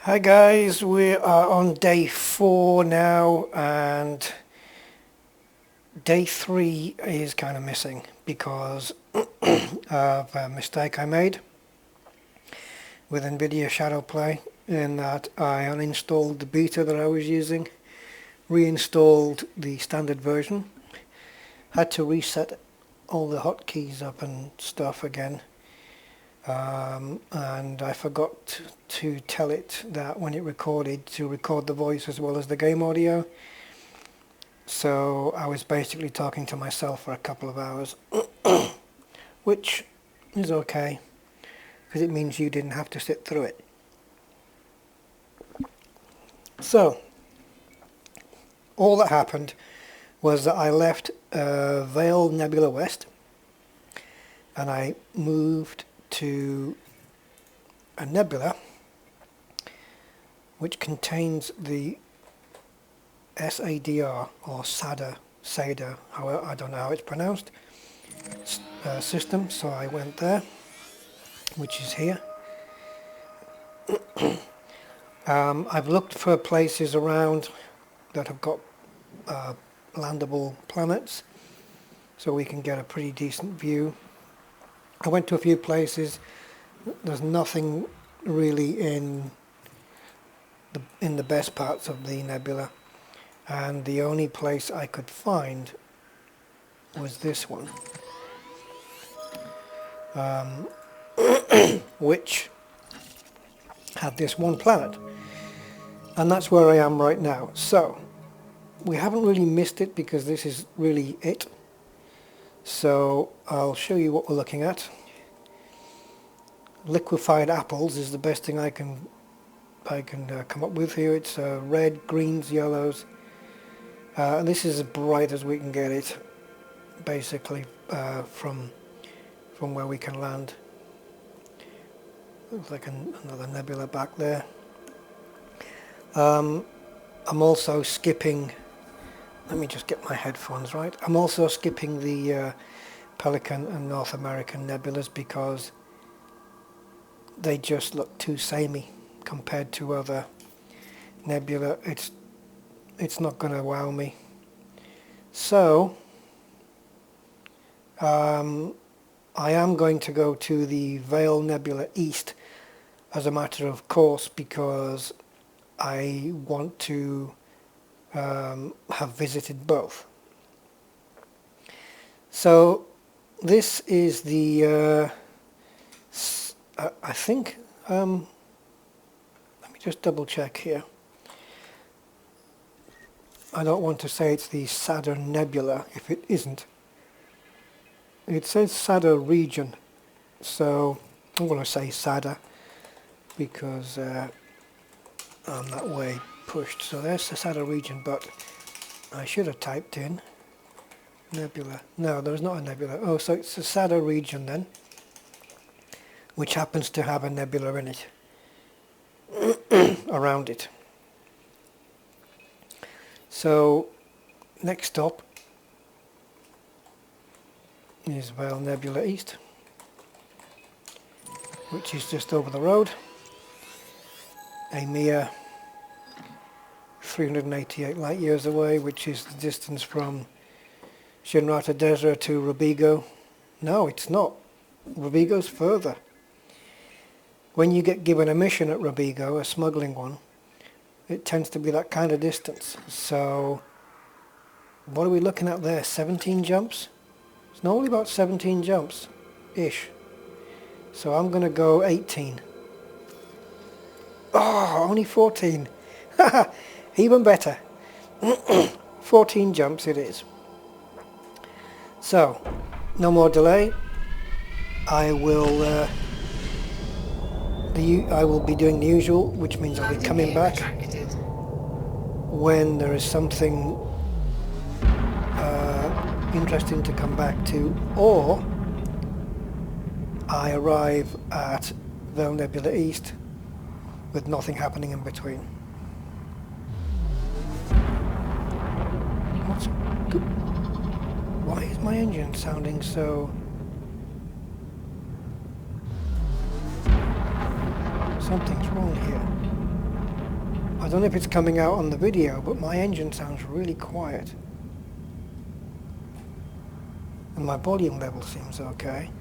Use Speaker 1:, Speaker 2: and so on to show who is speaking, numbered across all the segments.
Speaker 1: Hi guys, we are on day 4 now, and day 3 is kind of missing because of a mistake I made with NVIDIA Shadow Play, in that I uninstalled the beta that I was using, reinstalled the standard version, had to reset all the hotkeys up and stuff again. And I forgot to tell it that when it recorded, to record the voice as well as the game audio. So I was basically talking to myself for a couple of hours, which is okay, because it means you didn't have to sit through it. So all that happened was that I left Veil Nebula West, and I moved to a nebula which contains the SADR or SADR, however, I don't know how it's pronounced, system. So I went there, which is here. I've looked for places around that have got landable planets, so we can get a pretty decent view. I went to a few places. There's nothing really in the best parts of the nebula, and the only place I could find was this one, which had this one planet, and that's where I am right now. So we haven't really missed it because this is really it. So I'll show you what we're looking at. Liquefied apples is the best thing I can come up with here. It's red, greens, yellows. And this is as bright as we can get it, basically, from where we can land. Looks like another nebula back there. I'm also skipping. Let me just get my headphones right. I'm also skipping the Pelican and North American nebulas because they just look too samey compared to other nebula. It's not going to wow me. So I am going to go to the Veil Nebula East as a matter of course, because I want to have visited both. So this is the I think let me just double check here. I don't want to say it's the SADR Nebula if it isn't. It says SADR Region, so I'm going to say SADR because I'm that way pushed. So there's the SADR Region, but I should have typed in nebula. No, there's not a nebula. Oh, so it's the SADR Region then, which happens to have a nebula in it, around it. So next stop is Veil Nebula East, which is just over the road, a mere 388 light years away, which is the distance from Shinrata Desert to Robigo. No, it's not. Robigo's further. When you get given a mission at Robigo, a smuggling one, it tends to be that kind of distance. So what are we looking at there? 17 jumps? It's normally about 17 jumps-ish. So I'm going to go 18. Oh, only 14. Even better. 14 jumps it is. So, no more delay. I will be doing the usual, which means I'll be coming back when there is something interesting to come back to, or I arrive at Veil Nebula East with nothing happening in between. Why is my engine sounding so... Something's wrong here. I don't know if it's coming out on the video, but my engine sounds really quiet. And my volume level seems okay.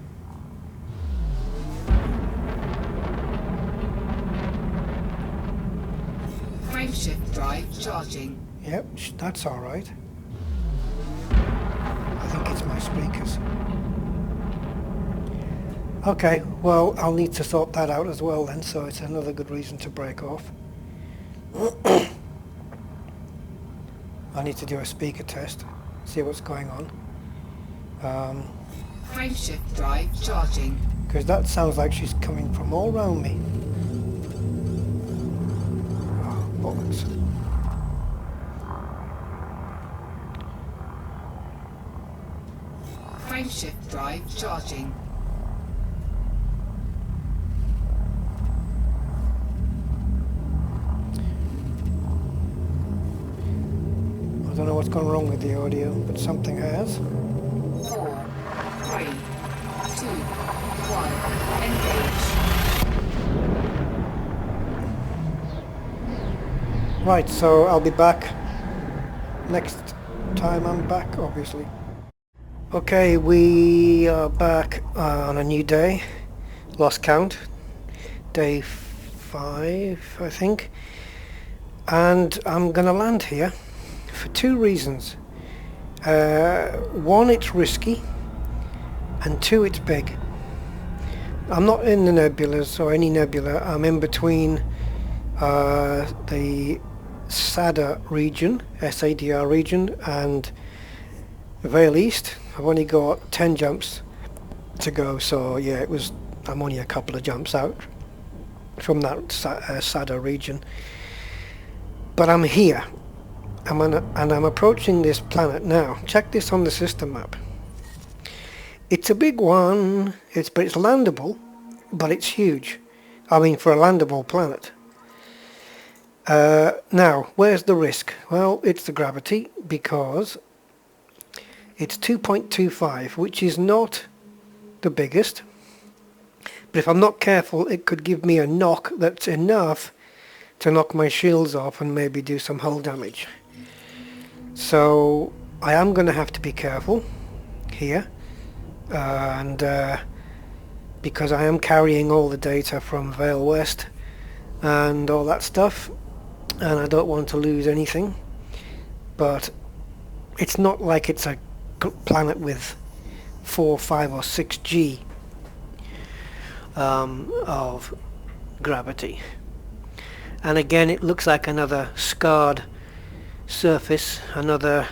Speaker 2: Frameshift drive charging.
Speaker 1: Yep, that's alright. I think it's my speakers. Okay, well, I'll need to sort that out as well then, so it's another good reason to break off. I need to do a speaker test, see what's going on.
Speaker 2: Frameshift drive charging.
Speaker 1: Because that sounds like she's coming from all around me. Oh, bollocks.
Speaker 2: Frameshift drive charging.
Speaker 1: I don't know what's gone wrong with the audio, but something has.
Speaker 2: 4, 3, 2, 1, engage.
Speaker 1: Right, so I'll be back next time I'm back, obviously. Okay, we are back on a new day. Lost count. Day 5, I think. And I'm gonna land here for 2 reasons. 1, it's risky, and 2, it's big. I'm not in the nebulas or any nebula. I'm in between the SADR region, SADR region, and Veil East. I've only got 10 jumps to go, so yeah, I'm only a couple of jumps out from that SADR region. But I'm here. And I'm approaching this planet now. Check this on the system map. It's a big one, but it's landable, but it's huge. I mean, for a landable planet. Now, where's the risk? Well, it's the gravity, because it's 2.25, which is not the biggest. But if I'm not careful, it could give me a knock that's enough to knock my shields off and maybe do some hull damage. So I am going to have to be careful here, and because I am carrying all the data from Veil West and all that stuff, and I don't want to lose anything. But it's not like it's a planet with 4, 5 or 6 G of gravity. And again, it looks like another scarred surface, another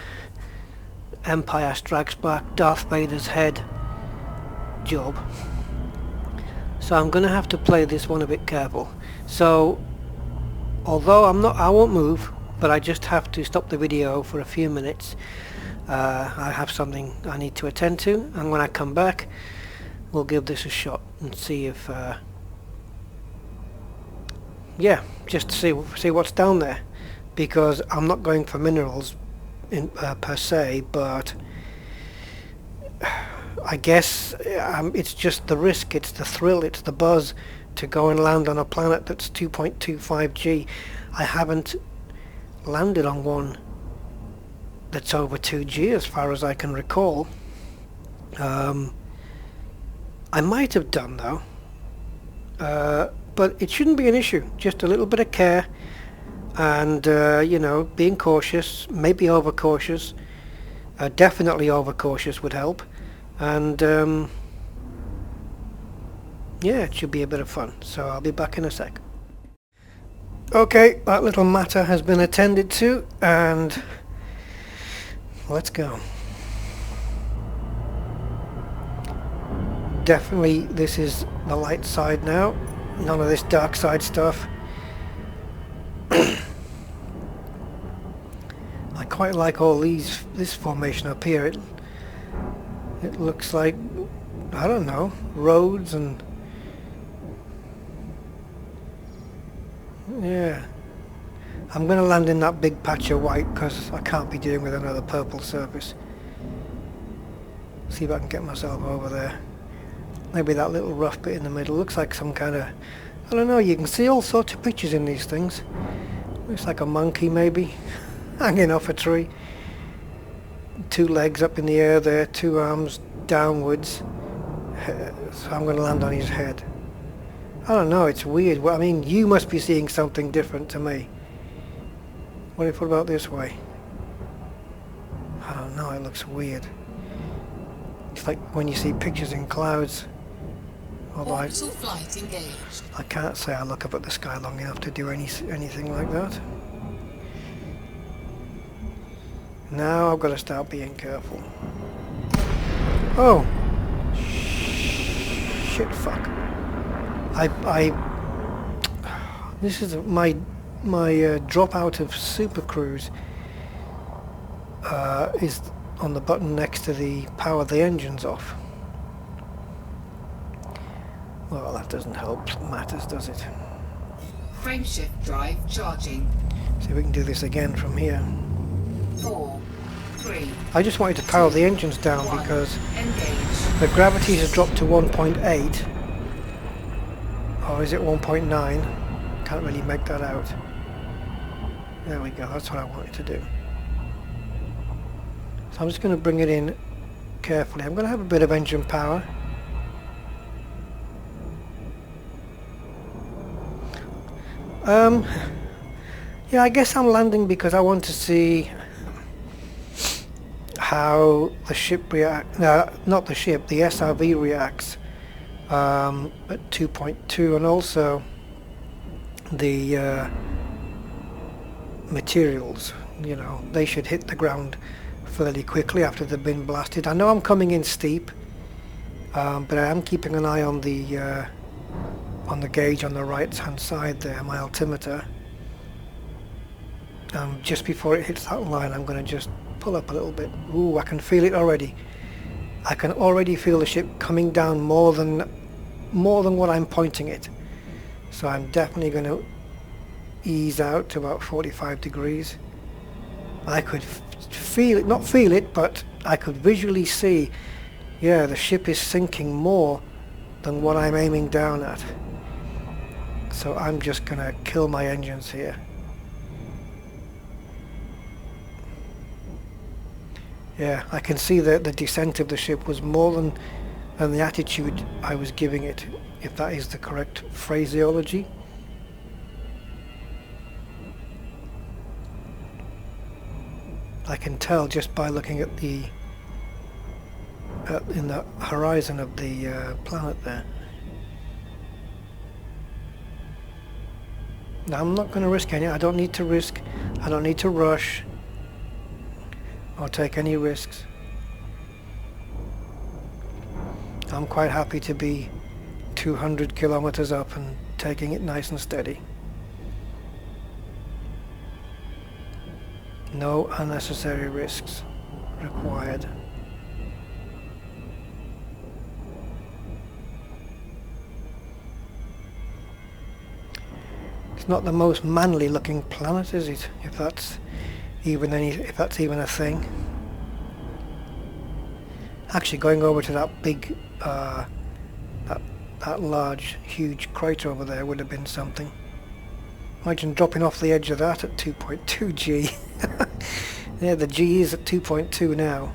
Speaker 1: Empire Strikes Back, Darth Vader's head job. So I'm going to have to play this one a bit careful. So although I won't move, but I just have to stop the video for a few minutes. I have something I need to attend to, and when I come back we'll give this a shot and see if yeah, just to see what's down there, because I'm not going for minerals per se, but I guess it's just the risk, it's the thrill, it's the buzz to go and land on a planet that's 2.25 G. I haven't landed on one that's over 2 G as far as I can recall. I might have done though, but it shouldn't be an issue. Just a little bit of care, and you know, being cautious, maybe overcautious. Definitely overcautious would help, and yeah, it should be a bit of fun. So I'll be back in a sec. Okay, that little matter has been attended to, and let's go. Definitely this is the light side now, none of this dark side stuff. I quite like all this formation up here. It looks like, I don't know, roads and yeah. I'm going to land in that big patch of white because I can't be dealing with another purple surface. See if I can get myself over there. Maybe that little rough bit in the middle looks like some kind of, I don't know, you can see all sorts of pictures in these things. Looks like a monkey maybe, hanging off a tree. 2 legs up in the air there, 2 arms downwards. So I'm going to land on his head. I don't know, it's weird. Well, I mean, you must be seeing something different to me. What about this way? I don't know, it looks weird. It's like when you see pictures in clouds. Although
Speaker 2: Orbital flight engaged.
Speaker 1: I can't say I look up at the sky long enough to do anything like that. Now I've got to start being careful. Oh! Shit, fuck. This is my drop out of Super Cruise is on the button next to the power the engines off. Well, that doesn't help matters, does it?
Speaker 2: Frameshift drive charging.
Speaker 1: See if we can do this again from here.
Speaker 2: 4, 3.
Speaker 1: I just wanted to power the engines down
Speaker 2: 1.
Speaker 1: because
Speaker 2: Engage.
Speaker 1: the gravity has dropped to 1.8. Or is it 1.9? Can't really make that out. There we go, that's what I wanted to do. So I'm just going to bring it in carefully. I'm going to have a bit of engine power. Yeah, I guess I'm landing because I want to see how the ship reacts, not the ship, the SRV reacts at 2.2, and also the materials, you know, they should hit the ground fairly quickly after they've been blasted. I know I'm coming in steep, but I am keeping an eye on the gauge on the right hand side there, my altimeter. Just before it hits that line, I'm going to just pull up a little bit. Ooh, I can feel it already. I can already feel the ship coming down more than what I'm pointing it. So I'm definitely going to ease out to about 45 degrees. I could feel it, not feel it, but I could visually see, yeah, the ship is sinking more than what I'm aiming down at. So I'm just going to kill my engines here. Yeah, I can see that the descent of the ship was more than the attitude I was giving it, if that is the correct phraseology. I can tell just by looking at the in the horizon of the planet there. Now I'm not going to risk any. I don't need to risk. I don't need to rush or take any risks. I'm quite happy to be 200 kilometers up and taking it nice and steady. No unnecessary risks required. It's not the most manly looking planet, is it? If that's even a thing. Actually, going over to that big, that large, huge crater over there would have been something. Imagine dropping off the edge of that at 2.2 G. Yeah, the G is at 2.2 now.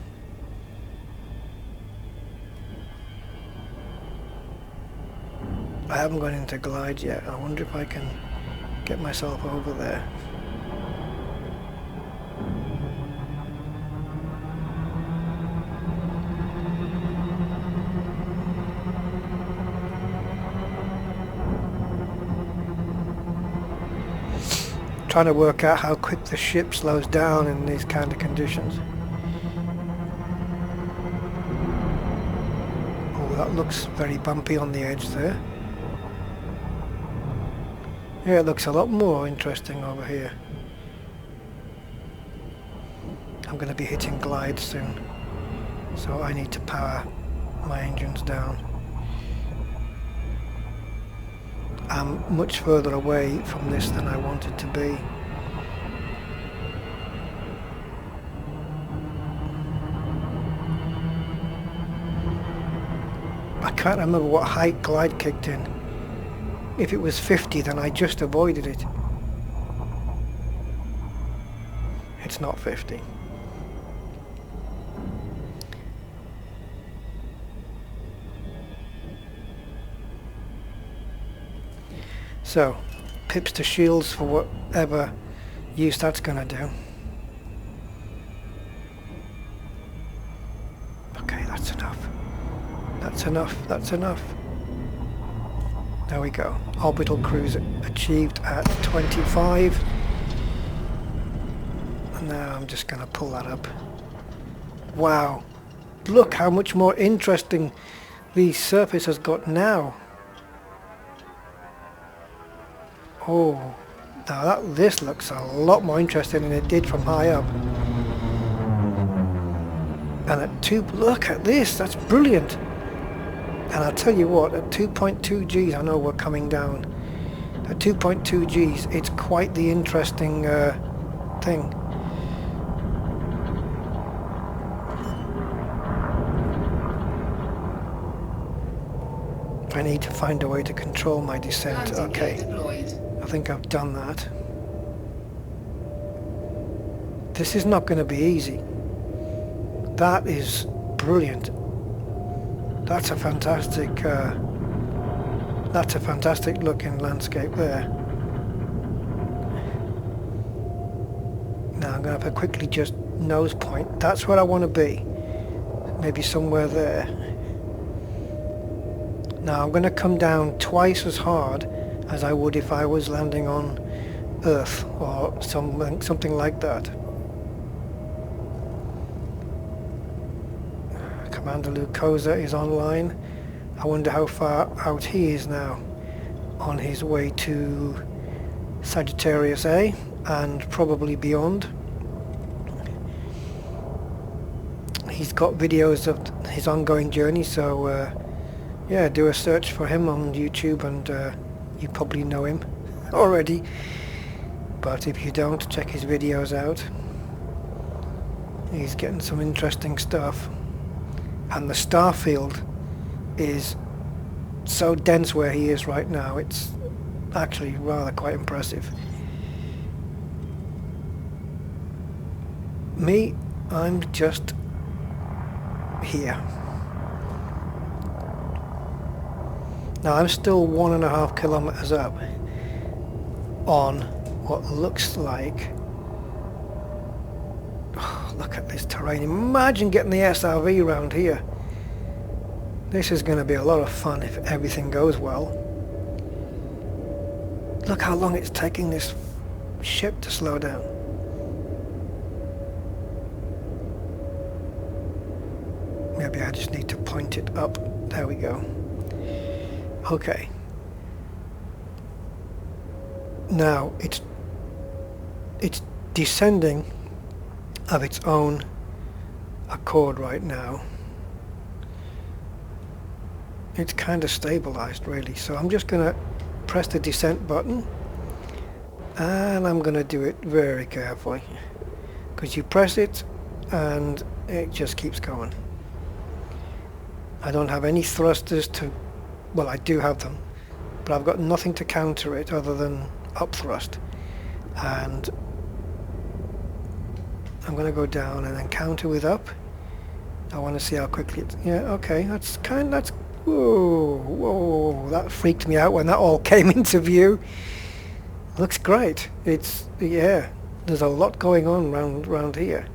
Speaker 1: I haven't gone into glide yet. I wonder if I can get myself over there. Trying to work out how quick the ship slows down in these kind of conditions. Oh, that looks very bumpy on the edge there. Yeah, it looks a lot more interesting over here. I'm going to be hitting glide soon, so I need to power my engines down. I'm much further away from this than I wanted to be. I can't remember what height glide kicked in. If it was 50, then I just avoided it. It's not 50. So, pips to shields for whatever use that's gonna do. Okay, that's enough. That's enough, that's enough. There we go. Orbital cruise achieved at 25. And now I'm just gonna pull that up. Wow. Look how much more interesting the surface has got now. Oh, now this looks a lot more interesting than it did from high up. And look at this, that's brilliant. And I'll tell you what, at 2.2 Gs, I know we're coming down. At 2.2 Gs, it's quite the interesting thing. I need to find a way to control my descent. Okay, I think I've done that. This is not going to be easy. That is brilliant. That's a fantastic looking landscape there. Now I'm going to have to quickly just nose point. That's where I want to be. Maybe somewhere there. Now I'm going to come down twice as hard as I would if I was landing on Earth or something like that. Commander Lucosa is online. I wonder how far out he is now on his way to Sagittarius A and probably beyond. He's got videos of his ongoing journey, so yeah, do a search for him on YouTube and you probably know him already. But if you don't, check his videos out. He's getting some interesting stuff. And the star field is so dense where he is right now, it's actually rather quite impressive. Me, I'm just here. Now I'm still 1.5 kilometers up on what looks like, oh, look at this terrain. Imagine getting the SRV around here. This is going to be a lot of fun if everything goes well. Look how long it's taking this ship to slow down. Maybe I just need to point it up. There we go. Okay. Now it's descending of its own accord right now. It's kind of stabilized really, so I'm just gonna press the descent button and I'm gonna do it very carefully, because you press it and it just keeps going. I don't have any thrusters to, well, I do have them, but I've got nothing to counter it other than up thrust. And I'm going to go down and then counter with up. I want to see how quickly it's, yeah, okay, whoa, that freaked me out when that all came into view. Looks great. It's, yeah, there's a lot going on round here.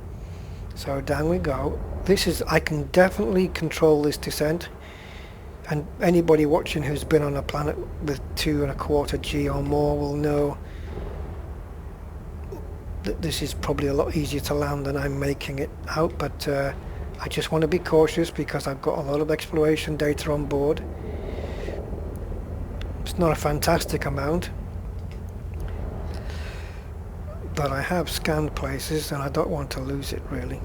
Speaker 1: So down we go. This is, I can definitely control this descent, and anybody watching who's been on a planet with 2.25 G or more will know that this is probably a lot easier to land than I'm making it out, but I just want to be cautious because I've got a lot of exploration data on board. It's not a fantastic amount, but I have scanned places and I don't want to lose it really.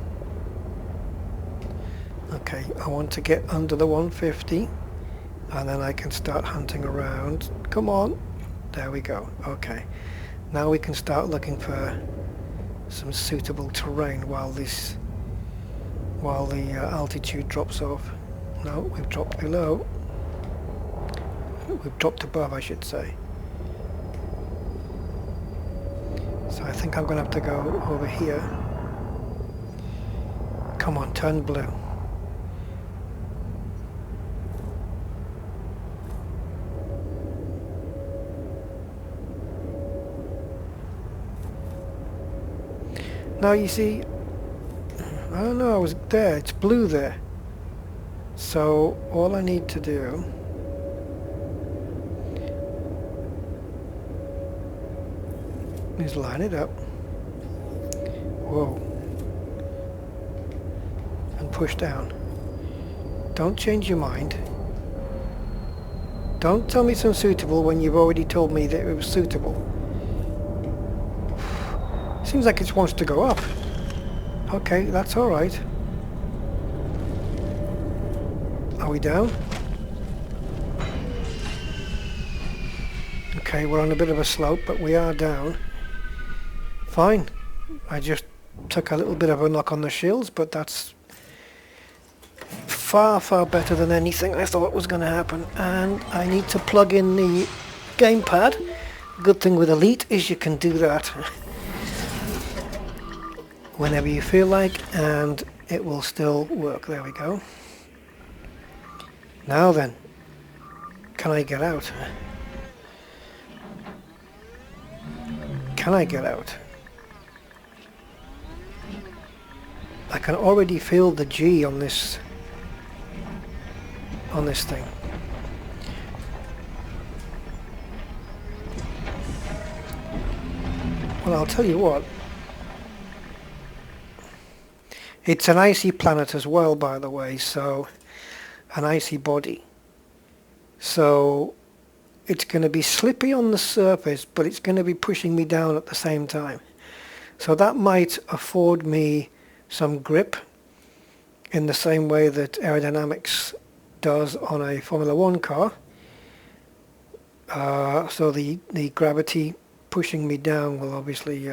Speaker 1: Okay, I want to get under the 150 and then I can start hunting around. Come on, there we go. Okay, now we can start looking for some suitable terrain while the altitude drops off. No, we've dropped below. We've dropped above, I should say. So I think I'm going to have to go over here. Come on, turn blue. Now you see, I don't know, I was there, it's blue there. So all I need to do is line it up. Whoa. And push down. Don't change your mind. Don't tell me it's unsuitable when you've already told me that it was suitable. Seems like it wants to go up. Okay, that's alright. Are we down? Okay, we're on a bit of a slope, but we are down. Fine. I just took a little bit of a knock on the shills, but that's far, far better than anything I thought was going to happen. And I need to plug in the gamepad. Good thing with Elite is you can do that whenever you feel like, and it will still work. There we go. Now then, can I get out? Can I get out? I can already feel the G on this thing. Well, I'll tell you what. It's an icy planet as well, by the way, so an icy body. So it's going to be slippy on the surface, but it's going to be pushing me down at the same time. So that might afford me some grip in the same way that aerodynamics does on a Formula 1 car. So the gravity pushing me down will obviously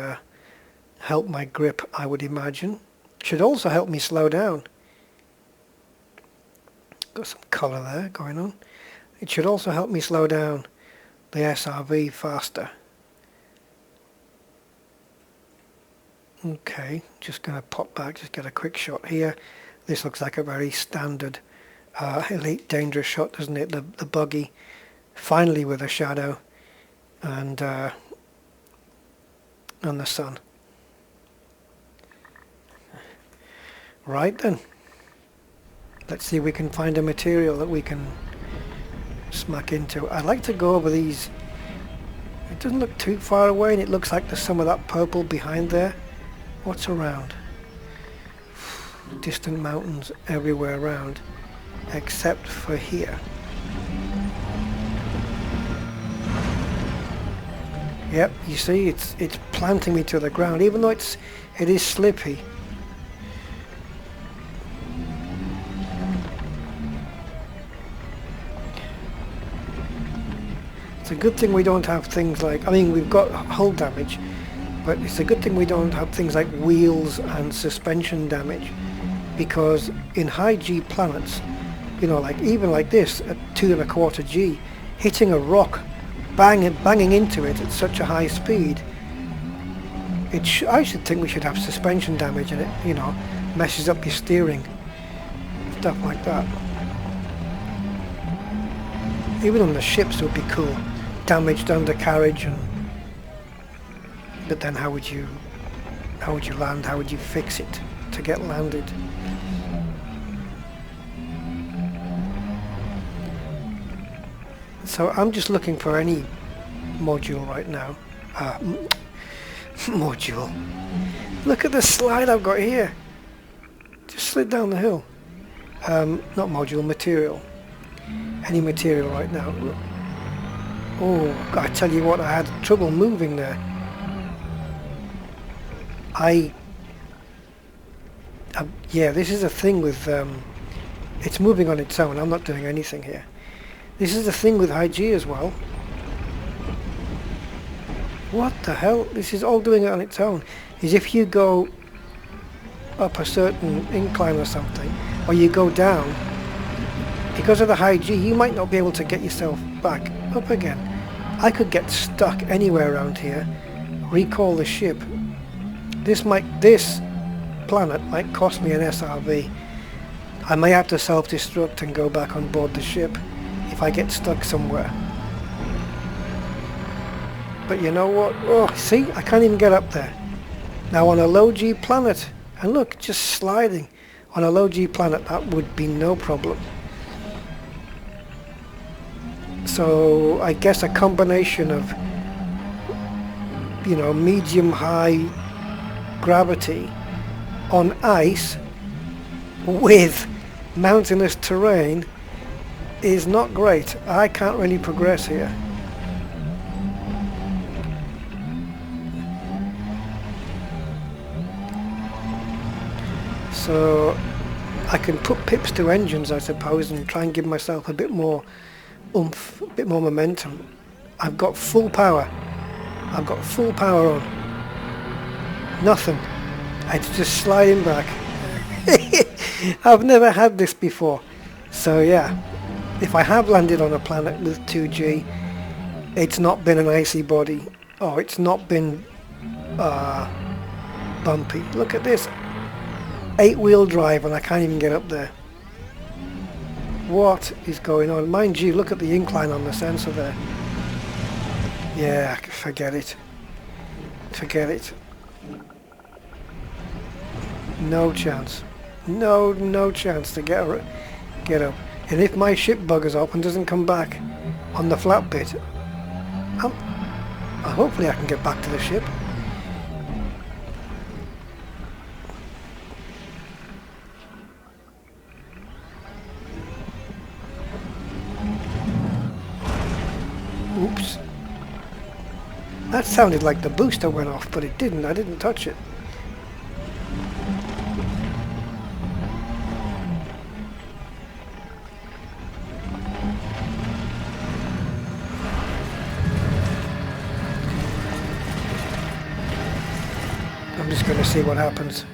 Speaker 1: help my grip, I would imagine. Should also help me slow down. Got some colour there going on. It should also help me slow down the SRV faster. Okay, just going to pop back, just get a quick shot here. This looks like a very standard Elite dangerous shot, doesn't it? The buggy, finally with a shadow, and the sun. Right then, let's see if we can find a material that we can smack into. I'd like to go over these. It doesn't look too far away, and it looks like there's some of that purple behind there. What's around? Distant mountains everywhere around, except for here. Yep, you see, it's planting me to the ground, even though it is slippy. It's a good thing we don't have things like, I mean, we've got hull damage, but it's a good thing we don't have things like wheels and suspension damage, because in high G planets, you know, like even like this at 2.25 G, hitting a rock, banging into it at such a high speed, I should think we should have suspension damage, and it, you know, messes up your steering, stuff like that. Even on the ships would be cool. Damaged undercarriage, but then how would you land? How would you fix it to get landed? So I'm just looking for any module right now. Module. Look at the slide I've got here. Just slid down the hill. Not module, material. Any material right now. Oh, I tell you what, I had trouble moving there. Yeah, this is a thing with, it's moving on its own. I'm not doing anything here. This is the thing with high G as well. What the hell? This is all doing it on its own. Is if you go up a certain incline or something, or you go down, because of the high G, you might not be able to get yourself back up again. I could get stuck anywhere around here, recall the ship. This planet might cost me an SRV. I may have to self-destruct and go back on board the ship if I get stuck somewhere. But you know what? Oh, see, I can't even get up there. Now on a low G planet, and look, just sliding. On a low G planet, that would be no problem. So I guess a combination of, you know, medium-high gravity on ice with mountainous terrain is not great. I can't really progress here. So I can put pips to engines, I suppose, and try and give myself a bit more oomph, a bit more momentum. I've got full power. I've got full power on. Nothing. It's just sliding back. I've never had this before. So yeah, if I have landed on a planet with 2G, it's not been an icy body. Oh, it's not been bumpy. Look at this. 8-wheel drive and I can't even get up there. What is going on? Mind you, look at the incline on the sensor there. Yeah, forget it. Forget it. No chance. No chance to get up. And if my ship buggers up and doesn't come back on the flat bit, hopefully I can get back to the ship. Oops. That sounded like the booster went off, but it didn't. I didn't touch it. I'm just going to see what happens.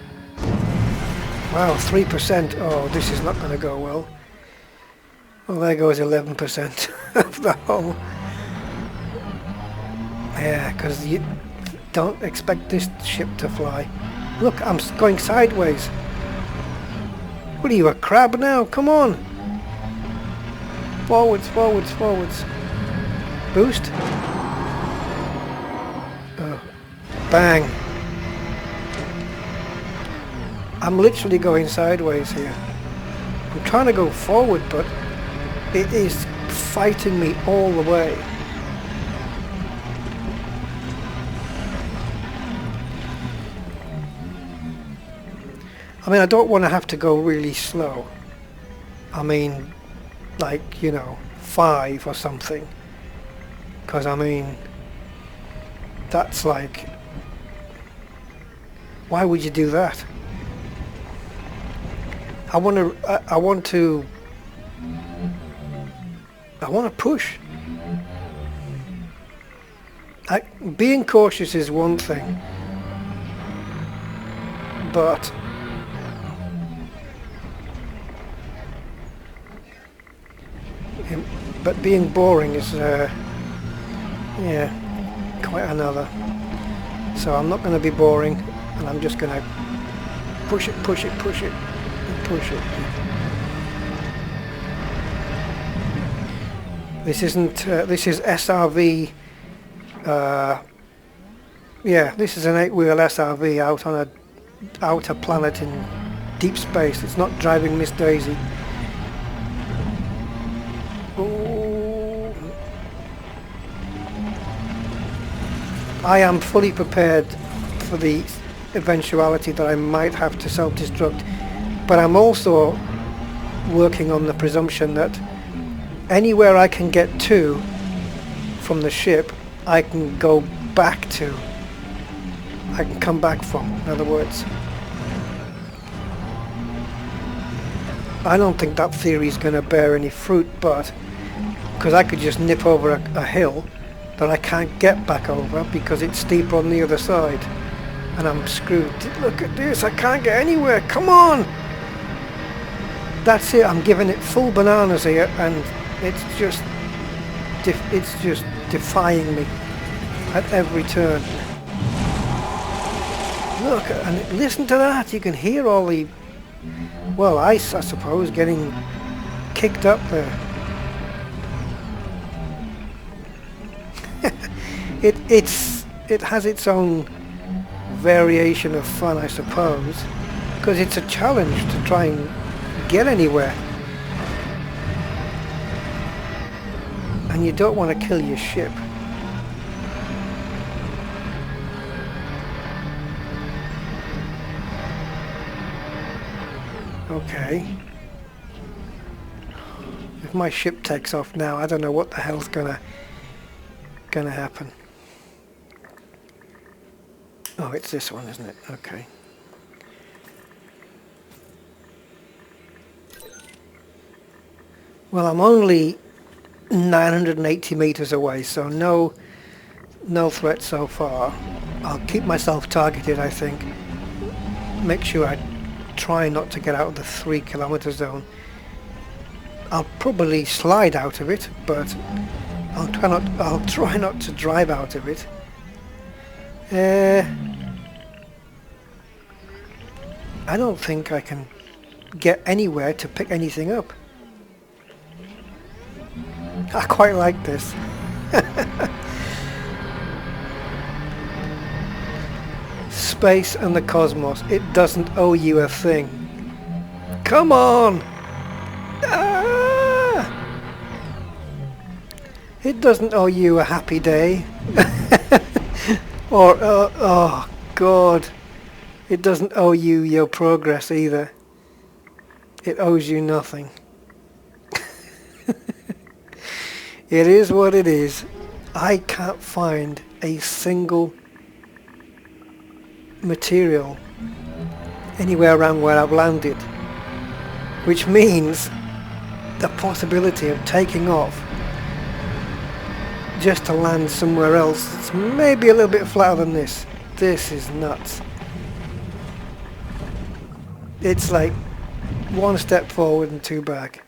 Speaker 1: Wow, 3%. Oh, this is not going to go well. Well, there goes 11% of the whole. Yeah, because you don't expect this ship to fly. Look, I'm going sideways. What are you, a crab now? Come on. Forwards, forwards, forwards. Boost. Oh. Bang. I'm literally going sideways here. I'm trying to go forward, but it is fighting me all the way. I mean, I don't want to have to go really slow. I mean, like, you know, 5 or something. Because, I mean, that's like... Why would you do that? I want to push. Being cautious is one thing, but being boring is yeah, quite another. So I'm not going to be boring, and I'm just going to push it, push it, push it, and push it. This isn't. This is SRV. Yeah, this is an 8-wheel SRV out on a outer planet in deep space. It's not driving Miss Daisy. Ooh. I am fully prepared for the eventuality that I might have to self-destruct, but I'm also working on the presumption that anywhere I can get to from the ship, I can go back to. I can come back from, in other words. I don't think that theory is going to bear any fruit, but because I could just nip over a hill that I can't get back over because it's steep on the other side, and I'm screwed. Look at this, I can't get anywhere. Come on! That's it, I'm giving it full bananas here, and it's just defying me at every turn. Look, and listen to that. You can hear all the, well, ice, I suppose, getting kicked up there. It has its own variation of fun, I suppose, because it's a challenge to try and get anywhere. And you don't want to kill your ship. Okay. If my ship takes off now, I don't know what the hell's gonna happen. Oh, it's this one, isn't it? Okay. Well, I'm only 980 meters away, so no threat so far. I'll keep myself targeted, I think. Make sure I try not to get out of the 3 kilometer zone. I'll probably slide out of it, but I'll try not to drive out of it. I don't think I can get anywhere to pick anything up. I quite like this. Space and the cosmos, it doesn't owe you a thing. Come on! Ah! It doesn't owe you a happy day. Or, oh God, it doesn't owe you your progress either. It owes you nothing. It is what it is. I can't find a single material anywhere around where I've landed, which means the possibility of taking off just to land somewhere else that's maybe a little bit flatter than this. This is nuts. It's like 1 step forward and 2 back.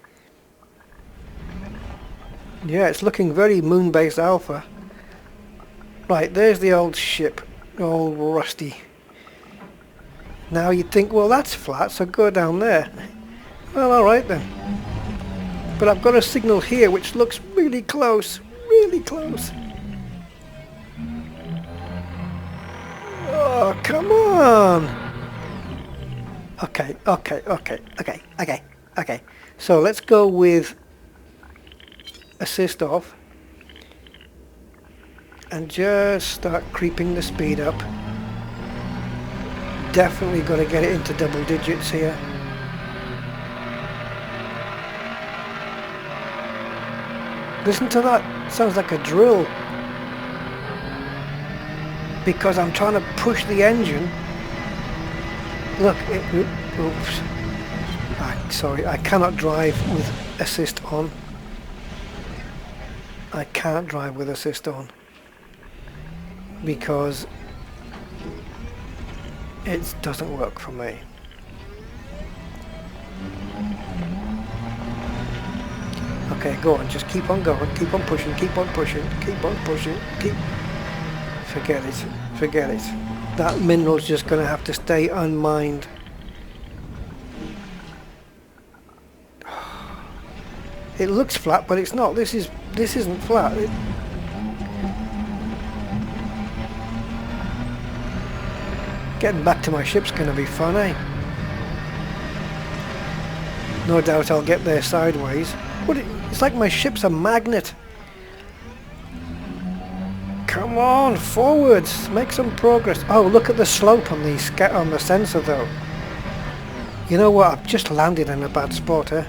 Speaker 1: Yeah, it's looking very Moonbase Alpha. Right, there's the old ship, all rusty. Now you'd think, well, that's flat, so go down there. Well, alright then. But I've got a signal here which looks really close. Really close. Oh, come on! Okay. So let's go with assist off and just start creeping the speed up. Definitely got to get it into double digits here. Listen to that, sounds like a drill. Because I'm trying to push the engine. Look, oops. Sorry, I cannot drive with assist on. I can't drive with assist on. Because it doesn't work for me. Okay, go on, just keep on going, keep on pushing, keep on pushing, keep on pushing, Forget it. That mineral's just going to have to stay unmined. It looks flat, but it's not. This isn't flat. Getting back to my ship's going to be fun, eh? No doubt I'll get there sideways. It's like my ship's a magnet. Come on, forwards, make some progress. Oh, look at the slope on the sensor though. You know what, I've just landed in a bad spot, eh?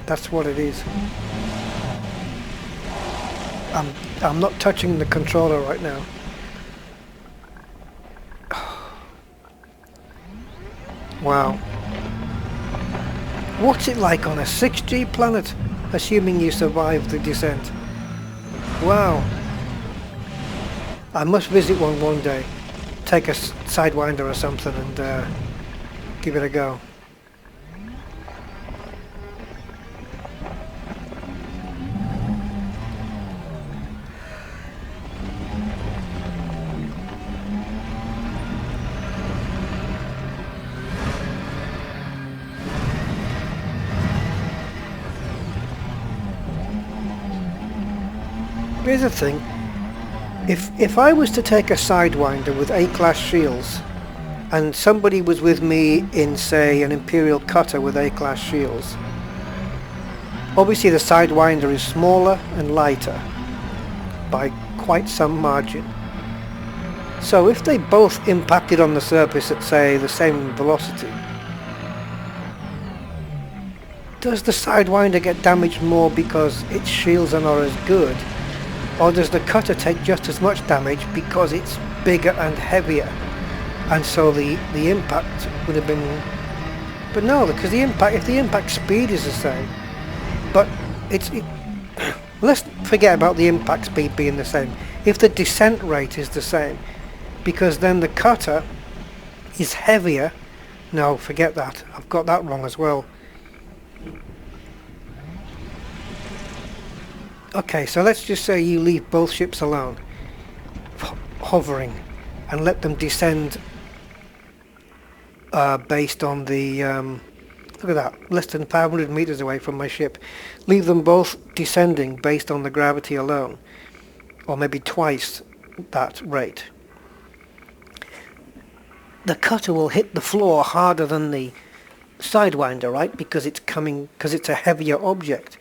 Speaker 1: That's what it is. I'm not touching the controller right now. Wow. What's it like on a 6G planet, assuming you survive the descent? Wow. I must visit one day. Take a Sidewinder or something and give it a go. Here's the thing. If I was to take a Sidewinder with A-class shields, and somebody was with me in, say, an Imperial cutter with A-class shields, obviously the Sidewinder is smaller and lighter by quite some margin. So if they both impacted on the surface at, say, the same velocity, does the Sidewinder get damaged more because its shields are not as good? Or does the cutter take just as much damage because it's bigger and heavier? And so the impact would have been... But no, because if the impact speed is the same, but let's forget about the impact speed being the same. If the descent rate is the same, because then the cutter is heavier. No, forget that. I've got that wrong as well. Okay, so let's just say you leave both ships alone, hovering, and let them descend based on the... look at that, less than 500 meters away from my ship. Leave them both descending based on the gravity alone, or maybe twice that rate. The cutter will hit the floor harder than the Sidewinder, right? Because it's a heavier object.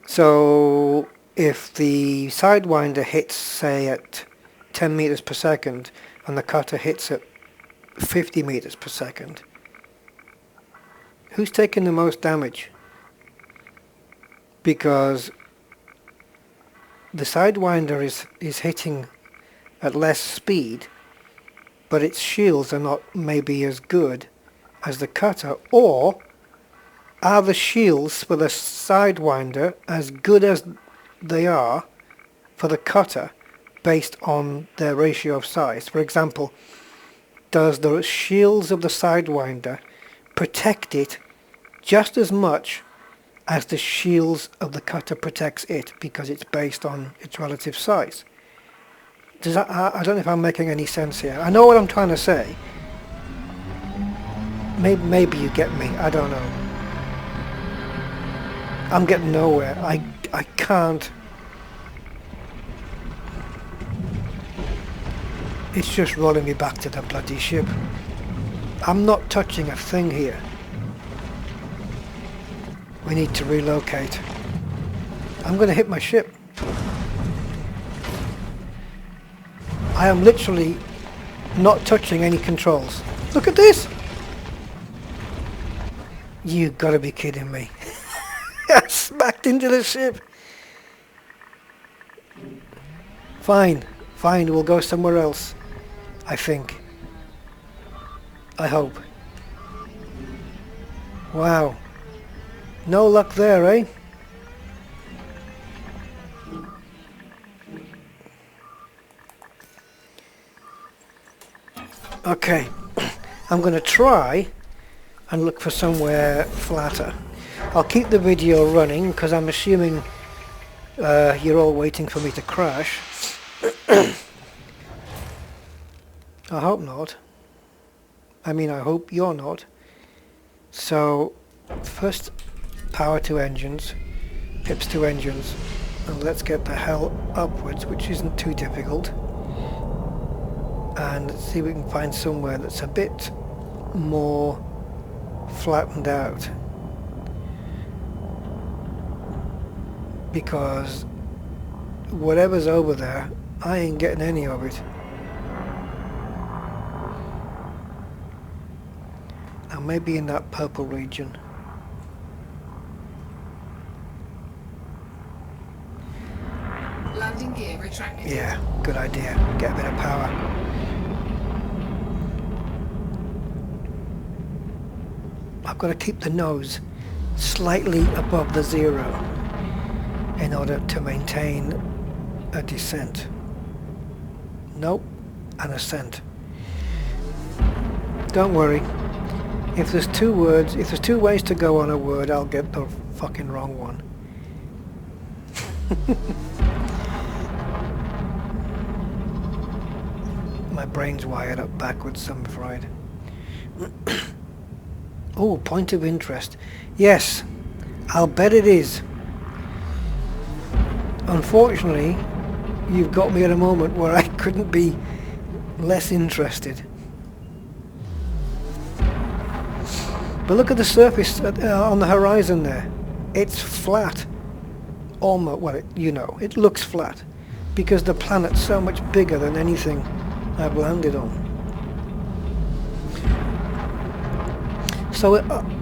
Speaker 1: So if the Sidewinder hits, say, at 10 meters per second, and the cutter hits at 50 meters per second, who's taking the most damage? Because the Sidewinder is hitting at less speed, but its shields are not maybe as good as the cutter. Or are the shields for the Sidewinder as good as they are for the cutter based on their ratio of size? For example, does the shields of the Sidewinder protect it just as much as the shields of the cutter protects it, because it's based on its relative size? Does that, I don't know if I'm making any sense here. I know what I'm trying to say. Maybe you get me. I don't know. I'm getting nowhere. I can't. It's just rolling me back to the bloody ship. I'm not touching a thing here. We need to relocate. I'm going to hit my ship. I am literally not touching any controls. Look at this! You gotta be kidding me. I smacked into the ship. Fine, we'll go somewhere else. I think. I hope. Wow. No luck there, eh? Okay, I'm going to try and look for somewhere flatter. I'll keep the video running because I'm assuming you're all waiting for me to crash. I hope not. I mean, I hope you're not. So, first power to engines, pips to engines, and let's get the hell upwards, which isn't too difficult. And let's see if we can find somewhere that's a bit more flattened out, because whatever's over there, I ain't getting any of it. Now maybe in that purple region.
Speaker 2: Landing gear retracted.
Speaker 1: Yeah, good idea. Get a bit of power. I've got to keep the nose slightly above the zero in order to maintain a descent. Nope, an ascent. Don't worry. If there's two ways to go on a word, I'll get the fucking wrong one. My brain's wired up backwards, I'm afraid. Oh, point of interest. Yes, I'll bet it is. unfortunately, you've got me at a moment where I couldn't be less interested. But look at the surface on the horizon there. It's flat. Almost, well, it looks flat because the planet's so much bigger than anything I've landed on. So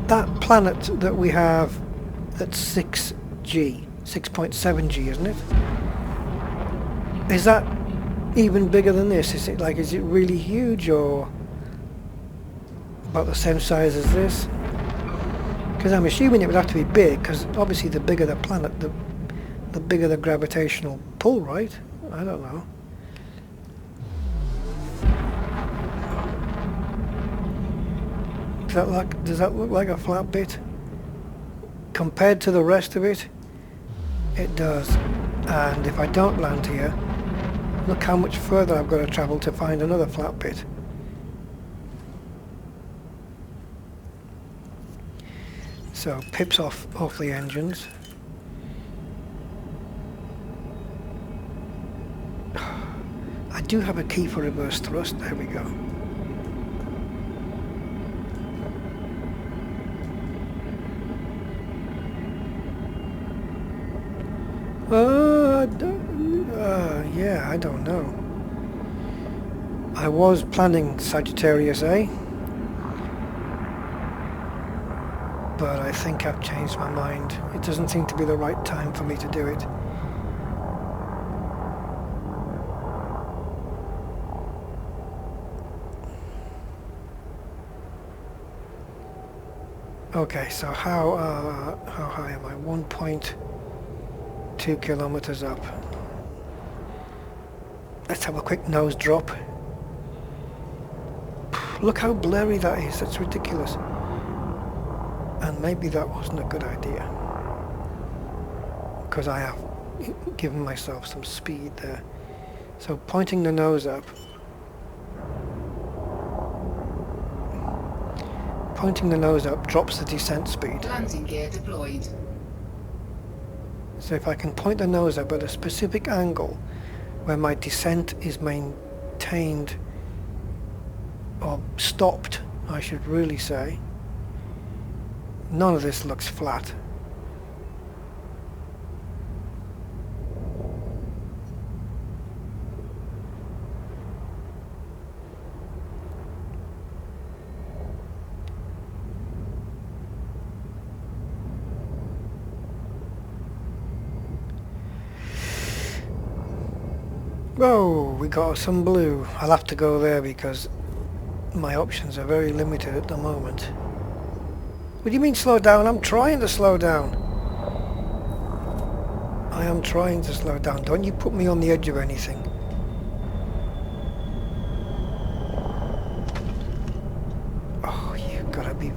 Speaker 1: that planet that we have at 6G, 6.7G, isn't it? Is that even bigger than this? Is it really huge, or about the same size as this? Because I'm assuming it would have to be big, because obviously the bigger the planet, the bigger the gravitational pull, right? I don't know. Does that look like a flat bit? Compared to the rest of it, it does. And if I don't land here, look how much further I've got to travel to find another flat bit. So pips off the engines. I do have a key for reverse thrust. There we go. Yeah, I don't know. I was planning Sagittarius A, but I think I've changed my mind. It doesn't seem to be the right time for me to do it. Okay, so how high am I? 1.2 kilometers up. Let's have a quick nose drop. Look how blurry that is. That's ridiculous. And maybe that wasn't a good idea, because I have given myself some speed there. So pointing the nose up. Pointing the nose up drops the descent speed.
Speaker 2: Landing gear deployed.
Speaker 1: So if I can point the nose up at a specific angle where my descent is maintained, or stopped, I should really say. None of this looks flat. Oh, we got some blue. I'll have to go there because my options are very limited at the moment. What do you mean slow down? I'm trying to slow down. I am trying to slow down. Don't you put me on the edge of anything. Oh, you've got to be...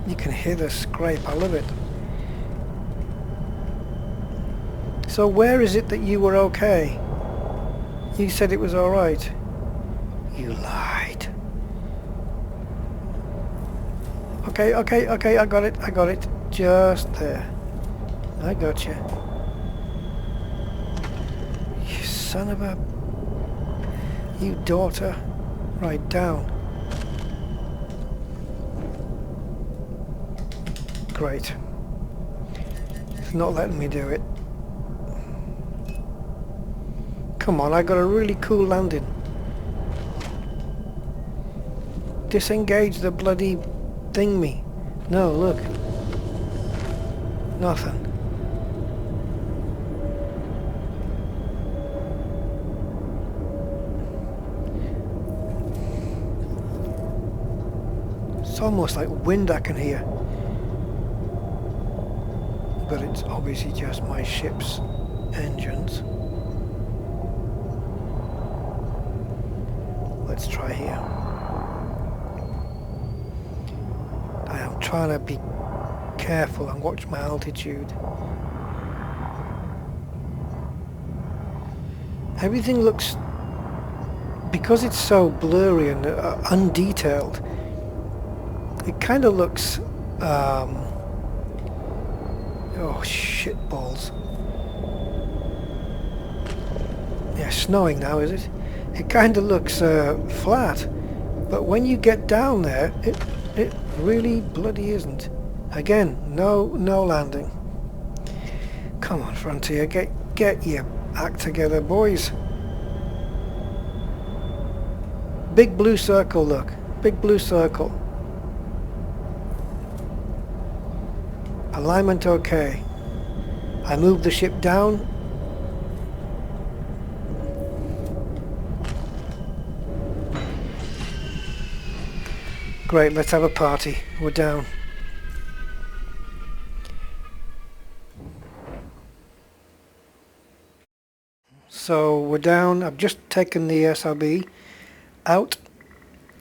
Speaker 1: You can hear the scrape. I love it. So where is it that you were okay? You said it was alright. You lied. Okay, I got it. Just there. I got you. You son of a... You daughter. Right, down. Great. It's not letting me do it. Come on, I got a really cool landing. Disengage the bloody thingy. No, look. Nothing. It's almost like wind I can hear. But it's obviously just my ship's engines. Let's try here. I am trying to be careful and watch my altitude. Everything looks, because it's so blurry and undetailed, it kind of looks Oh, shit balls. Yeah, snowing now, is it? It kind of looks flat, but when you get down there, it really bloody isn't. Again, no landing. Come on, Frontier, get your act together, boys. Big blue circle, look. Big blue circle. Alignment okay. I moved the ship down. Great, let's have a party. We're down. So we're down. I've just taken the SRB out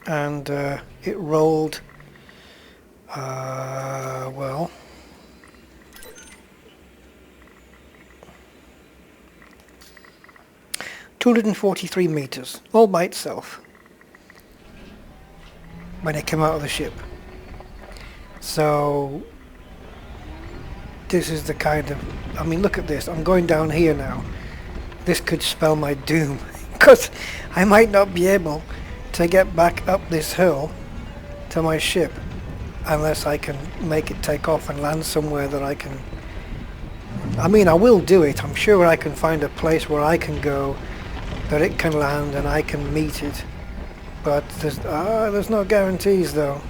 Speaker 1: and it rolled, well, $243 meters, all by itself, when it came out of the ship. So this is the kind of, I mean, look at this. I'm going down here now. This could spell my doom, because I might not be able to get back up this hill to my ship unless I can make it take off and land somewhere that I can. I mean, I will do it. I'm sure I can find a place where I can go, that it can land and I can meet it. But there's no guarantees though.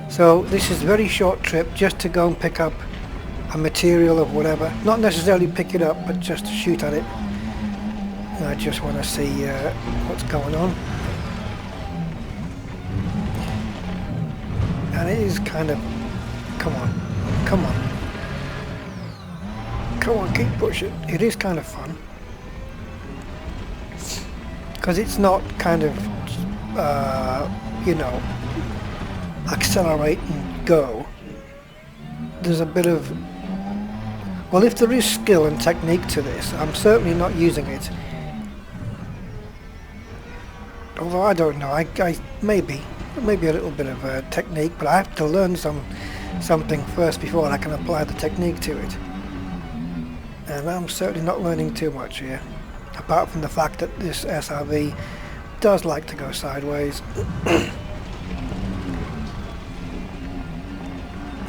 Speaker 1: So this is a very short trip just to go and pick up a material of whatever. Not necessarily pick it up, but just to shoot at it. And I just want to see what's going on. And it is kind of, come on, come on. Come on, keep pushing. It is kind of fun. Because it's not kind of, you know, accelerate and go. There's a bit of, well, if there is skill and technique to this, I'm certainly not using it. Although I don't know, I maybe a little bit of technique, but I have to learn something first before I can apply the technique to it. And I'm certainly not learning too much here, apart from the fact that this SRV does like to go sideways.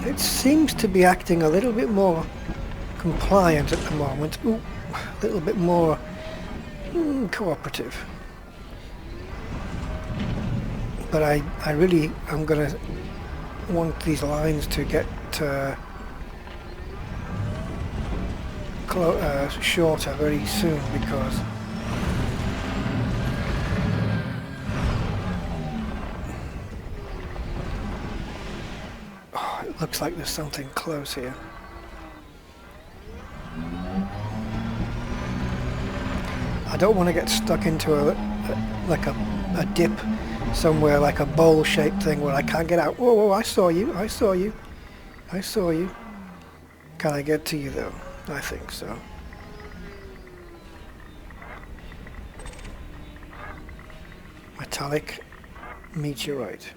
Speaker 1: It seems to be acting a little bit more compliant at the moment. Ooh, a little bit more cooperative. But I really am going to want these lines to get shorter very soon, because it looks like there's something close here. I don't want to get stuck into a dip somewhere, like a bowl-shaped thing where I can't get out. Whoa, whoa, I saw you, I saw you, I saw you. Can I get to you though? I think so. Metallic meteorite.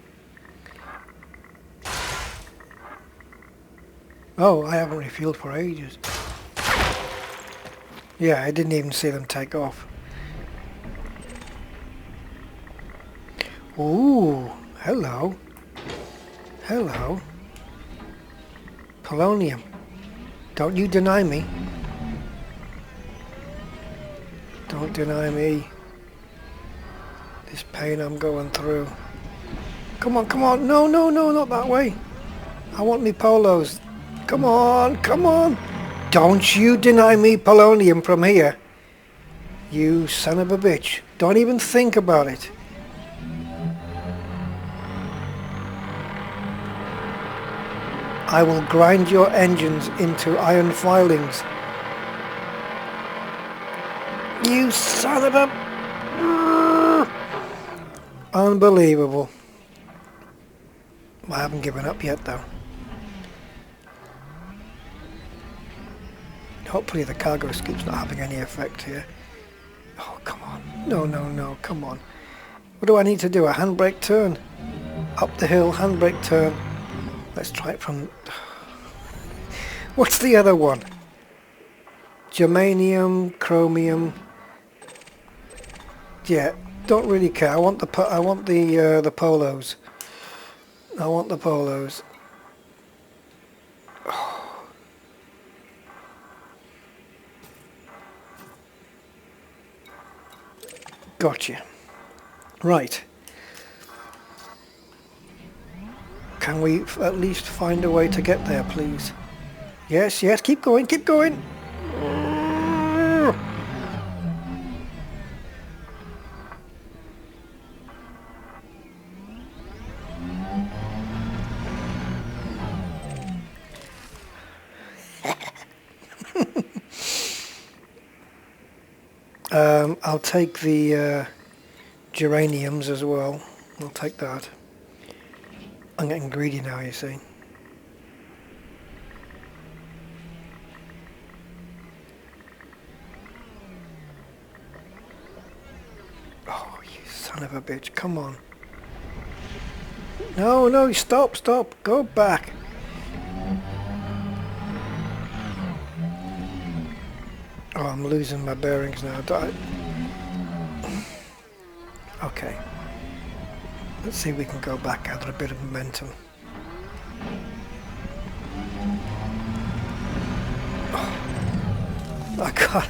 Speaker 1: Oh, I haven't refueled for ages. Yeah, I didn't even see them take off. Ooh, hello. Hello. Polonium. Don't you deny me. Don't deny me this pain I'm going through. Come on, come on. No, no, no, not that way. I want me polos. Come on, come on. Don't you deny me polonium from here. You son of a bitch. Don't even think about it. I will grind your engines into iron filings. You son of a... Unbelievable. I haven't given up yet though. Hopefully the cargo scoop's not having any effect here. Oh, come on. No, no, no, come on. What do I need to do? A handbrake turn? Up the hill, handbrake turn. Let's try it from... What's the other one? Germanium, chromium. Yeah, don't really care. I want the polos. I want the polos. Gotcha. Right. Can we at least find a way to get there, please? Yes, yes, keep going, keep going. I'll take the geraniums as well. I'll take that. I'm getting greedy now, you see. Oh, you son of a bitch, come on. No, no, stop, stop, go back. Oh, I'm losing my bearings now. Okay. Let's see if we can go back, gather a bit of momentum. Oh, I can't.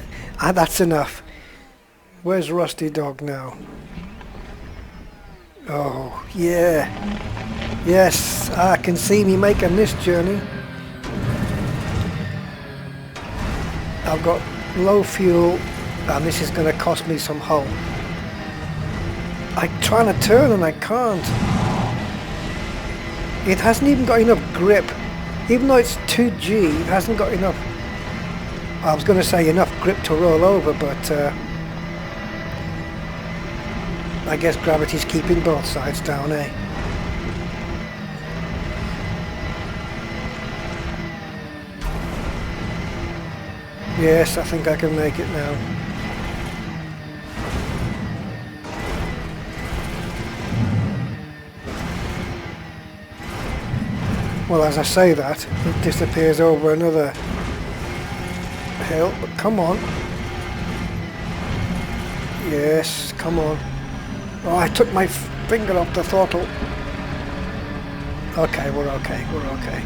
Speaker 1: That's enough. Where's Rusty Dog now? Oh, yeah. Yes, I can see me making this journey. I've got low fuel, and this is going to cost me some hull. I'm trying to turn and I can't. It hasn't even got enough grip. Even though it's 2G, it hasn't got enough. I was going to say enough grip to roll over, but I guess gravity's keeping both sides down, eh? Yes, I think I can make it now. Well, as I say that, it disappears over another hill, but come on. Yes, come on. Oh, I took my finger off the throttle. Okay, we're okay, we're okay.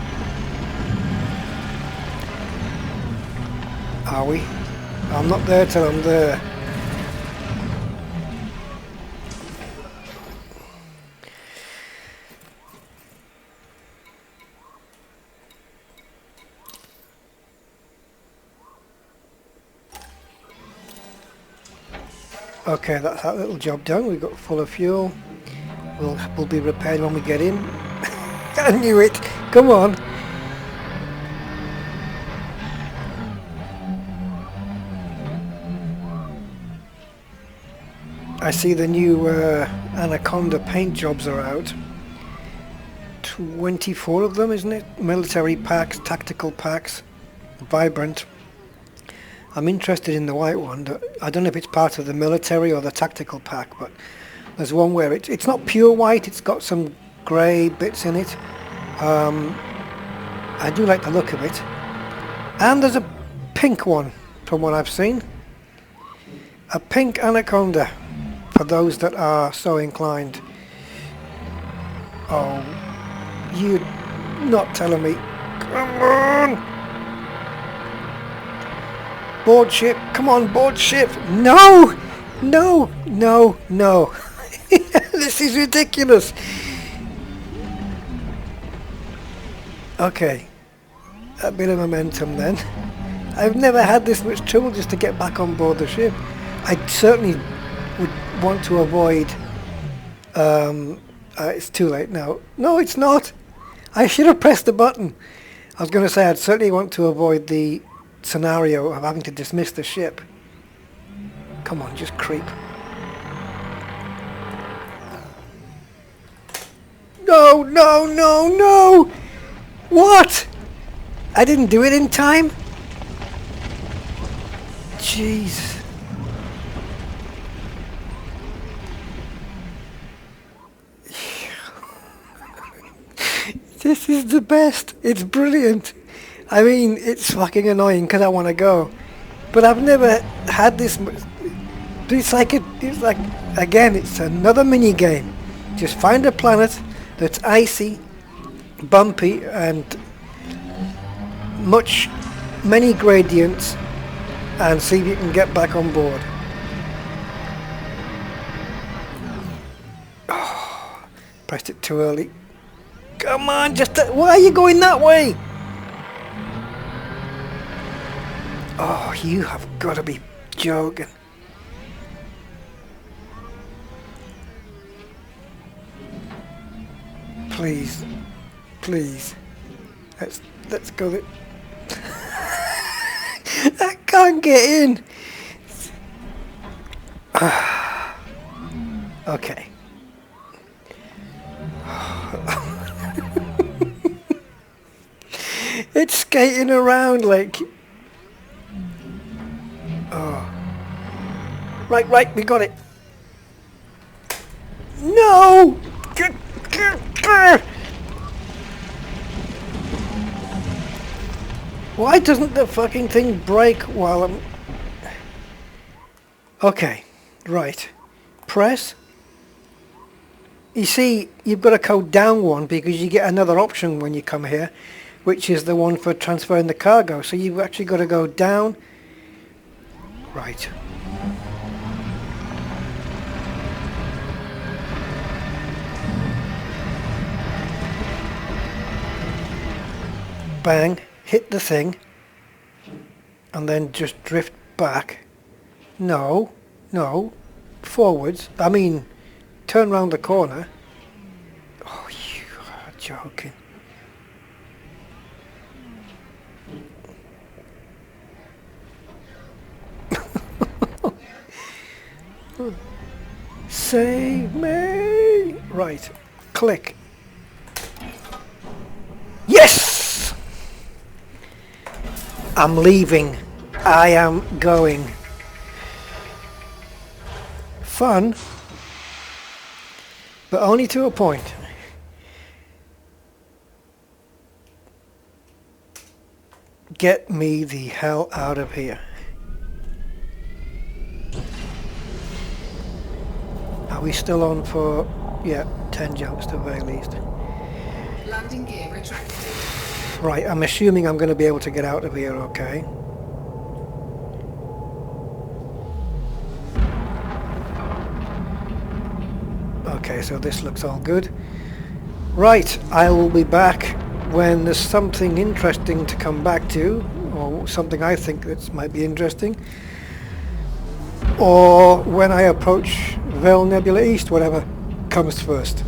Speaker 1: Are we? I'm not there till I'm there. Okay, that's that little job done. We've got full of fuel. We'll be repaired when we get in. I knew it. Come on. I see the new Anaconda paint jobs are out. 24 of them, isn't it? Military packs, tactical packs, vibrant. I'm interested in the white one. I don't know if it's part of the military or the tactical pack, but there's one where it's not pure white, it's got some grey bits in it. I do like the look of it. And there's a pink one, from what I've seen. A pink Anaconda, for those that are so inclined. Oh, you're not telling me. Come on! Board ship, come on, board ship. No, no, no, no. This is ridiculous. Okay, a bit of momentum then. I've never had this much trouble just to get back on board the ship. I certainly would want to avoid... it's too late now. No, it's not. I should have pressed the button. I was going to say I'd certainly want to avoid the scenario of having to dismiss the ship. Come on, just creep. No, no, no, no! What? I didn't do it in time? Jeez. This is the best. It's brilliant. I mean, it's fucking annoying because I want to go, but I've never had this. It's like again, it's another mini game. Just find a planet that's icy, bumpy, and many gradients, and see if you can get back on board. Oh, pressed it too early. Come on, why are you going that way? Oh, you have got to be joking. Please, please, let's go. I can't get in. Okay. It's skating around like. Oh. Right, we got it. No! Why doesn't the fucking thing break while I'm... Okay, right. Press. You see, you've got to code down one because you get another option when you come here, which is the one for transferring the cargo. So you've actually got to go down. Right. Bang, hit the thing, and then just drift back. No, forwards. I mean, turn round the corner. Oh, you are joking. Save me! Right, click. Yes! I'm leaving. I am going. Fun, but only to a point. Get me the hell out of here. Are we still on for, yeah, 10 jumps to Veil East.
Speaker 2: Landing gear retracted.
Speaker 1: Right, I'm assuming I'm going to be able to get out of here, okay. Okay, so this looks all good. Right, I will be back when there's something interesting to come back to, or something I think that might be interesting. Or when I approach Veil Nebula East, whatever comes first.